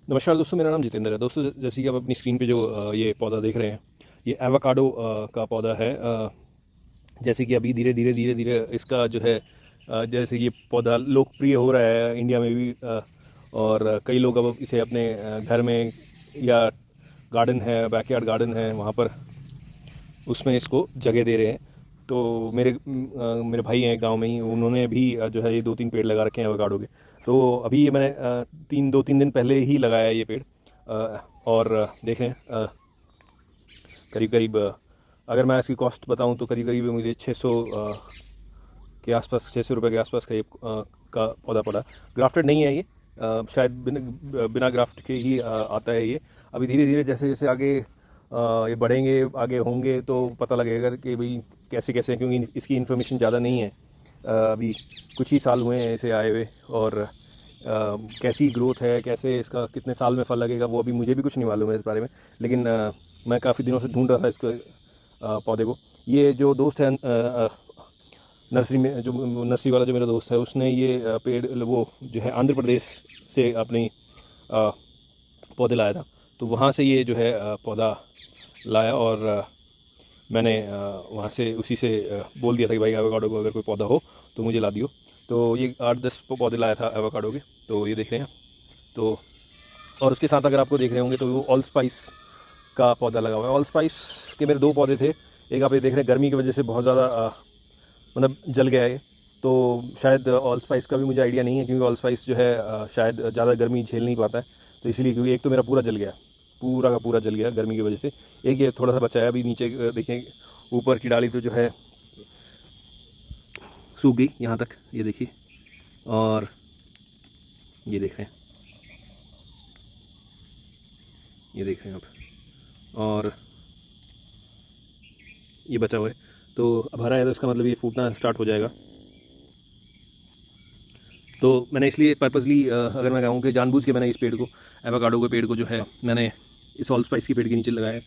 नमस्कार दोस्तों, मेरा नाम जितेंद्र है। दोस्तों, जैसे कि आप अपनी स्क्रीन पे जो ये पौधा देख रहे हैं, ये एवोकाडो का पौधा है। जैसे कि अभी धीरे धीरे धीरे धीरे इसका जो है जैसे ये पौधा लोकप्रिय हो रहा है इंडिया में भी, और कई लोग अब इसे अपने घर में या गार्डन है, बैकयार्ड गार्डन है, वहाँ पर उसमें इसको जगह दे रहे हैं। तो मेरे भाई हैं गांव में ही, उन्होंने भी जो है ये 2-3 पेड़ लगा रखे हैं एवोकाडो के। तो अभी ये मैंने 2-3 दिन पहले ही लगाया है ये पेड़। और देखें, करीब करीब अगर मैं इसकी कॉस्ट बताऊं तो करीब करीब मुझे 600 के आसपास, 600 रुपये के आसपास का ये का पौधा पड़ा। ग्राफ्टेड नहीं है ये, शायद बिना ग्राफ्ट के ही आता है ये। अभी धीरे धीरे जैसे जैसे आगे ये बढ़ेंगे, आगे होंगे, तो पता लगेगा कि भाई कैसे कैसे हैं, क्योंकि इसकी इन्फॉर्मेशन ज़्यादा नहीं है। अभी कुछ ही साल हुए हैं इसे आए हुए, और कैसी ग्रोथ है, कैसे इसका कितने साल में फल लगेगा, वो अभी मुझे भी कुछ नहीं मालूम है इस बारे में। लेकिन मैं काफ़ी दिनों से ढूंढ रहा था इसको, पौधे को। ये जो दोस्त है नर्सरी में, जो नर्सरी वाला जो मेरा दोस्त है, उसने ये पेड़ वो जो है आंध्र प्रदेश से अपनी पौधे लाया था। तो वहाँ से ये जो है पौधा लाया, और मैंने वहाँ से उसी से बोल दिया था कि भाई एवोकाडो को अगर कोई पौधा हो तो मुझे ला दियो। तो ये 8-10 पौधे लाया था एवोकाडो के। तो ये देख रहे हैं। तो और उसके साथ अगर आपको देख रहे होंगे तो वो ऑल स्पाइस का पौधा लगा हुआ है। ऑल स्पाइस के मेरे 2 पौधे थे। एक आप ये देख रहे हैं, गर्मी की वजह से बहुत ज़्यादा मतलब जल गया है। तो शायद ऑल स्पाइस का भी मुझे आइडिया नहीं है, क्योंकि ऑल स्पाइस जो है शायद ज़्यादा गर्मी झेल नहीं पाता है। तो इसीलिए, क्योंकि एक तो मेरा पूरा जल गया, पूरा का पूरा जल गया गर्मी की वजह से। एक ये थोड़ा सा बचा है अभी नीचे, देखें ऊपर की डाली तो जो है सूख गई यहाँ तक, ये देखिए। और ये देख रहे हैं, ये देख रहे हैं आप। और ये बचा हुआ है, तो अब हरा है तो इसका मतलब ये फूटना स्टार्ट हो जाएगा। तो मैंने इसलिए पर्पसली, अगर मैं कहूँ कि जानबूझ के मैंने इस पेड़ को, एवोकाडो के पेड़ को जो है मैंने इस ऑल स्पाइस के पेड़ के नीचे लगाया,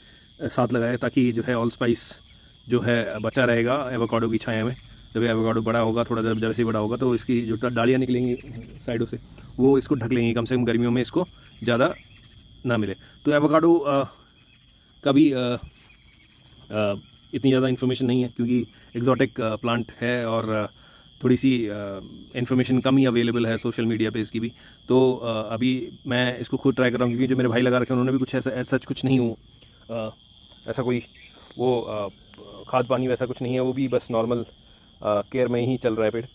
साथ लगाया, ताकि जो है ऑल स्पाइस जो है बचा रहेगा एवोकाडो की छाया में। जब एवोकाडो बड़ा होगा, थोड़ा जब जैसे ही बड़ा होगा, तो इसकी जो डालियाँ निकलेंगी साइडों से, वो इसको ढक लेंगी, कम से कम गर्मियों में इसको ज़्यादा ना मिले। तो एवोकाडो का भी इतनी ज़्यादा इन्फॉर्मेशन नहीं है, क्योंकि एग्जॉटिक प्लांट है, और थोड़ी सी इन्फॉर्मेशन कम ही अवेलेबल है सोशल मीडिया पे इसकी भी। तो अभी मैं इसको खुद ट्राई कर रहा हूँ, क्योंकि जो मेरे भाई लगा रखे हैं उन्होंने भी कुछ ऐसा सच कुछ नहीं हो, ऐसा कोई वो खाद पानी वैसा कुछ नहीं है, वो भी बस नॉर्मल केयर में ही चल रहा है पेड़।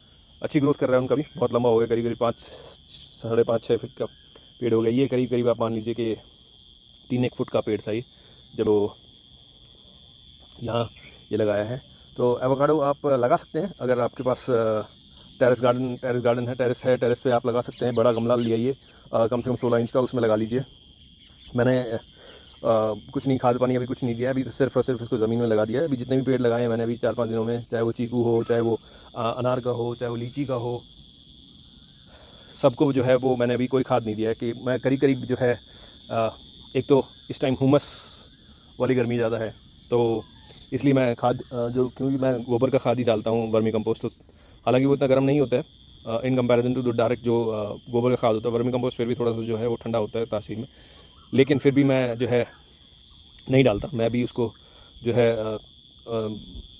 अच्छी ग्रोथ कर रहा है उनका भी, बहुत लंबा हो गया, करीब करीब 5-5.5-6 फीट का पेड़ हो गया। ये करीब करीब आप मान लीजिए कि 3-1 फुट का पेड़ था ये, जब वो यहाँ ये लगाया है। तो एवोकाडो आप लगा सकते हैं, अगर आपके पास टेरेस गार्डन है, टेरेस पे आप लगा सकते हैं। बड़ा गमला लिया, ये कम से कम 16 इंच का, उसमें लगा लीजिए। मैंने कुछ नहीं, खाद पानी अभी कुछ नहीं दिया है, अभी तो सिर्फ और सिर्फ इसको ज़मीन में लगा दिया है। अभी जितने भी पेड़ लगाए हैं मैंने अभी 4-5 दिनों में, चाहे वो चीकू हो, चाहे वो अनार का हो, चाहे वो लीची का हो, सबको जो है वो मैंने अभी कोई खाद नहीं दिया है। कि मैं करीब करीब जो है एक तो इस टाइम हुमस वाली गर्मी ज़्यादा है, तो इसलिए मैं खाद जो, क्योंकि मैं गोबर का खाद ही डालता हूँ, वर्मी कंपोस्ट। तो हालांकि वो इतना गर्म नहीं होता है इन कंपैरिजन टू डायरेक्ट जो गोबर का खाद होता है। वर्मी कंपोस्ट फिर भी थोड़ा सा जो है वो ठंडा होता है तासीर में, लेकिन फिर भी मैं जो है नहीं डालता। मैं अभी उसको जो है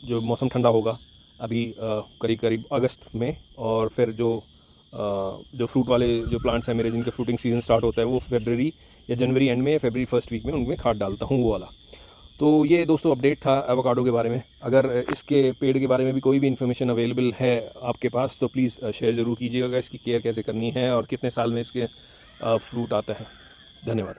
जो मौसम ठंडा होगा अभी करीब करीब अगस्त में, और फिर जो फ्रूट वाले जो प्लांट्स हैं मेरे, जिनके फ्रूटिंग सीजन स्टार्ट होता है, वो फरवरी या जनवरी एंड में, फरवरी फर्स्ट वीक में उनमें खाद डालता हूँ, वो वाला। तो ये दोस्तों अपडेट था एवोकाडो के बारे में। अगर इसके पेड़ के बारे में भी कोई भी इन्फॉर्मेशन अवेलेबल है आपके पास, तो प्लीज़ शेयर ज़रूर कीजिएगा। इसकी केयर कैसे करनी है और कितने साल में इसके फ्रूट आता है। धन्यवाद।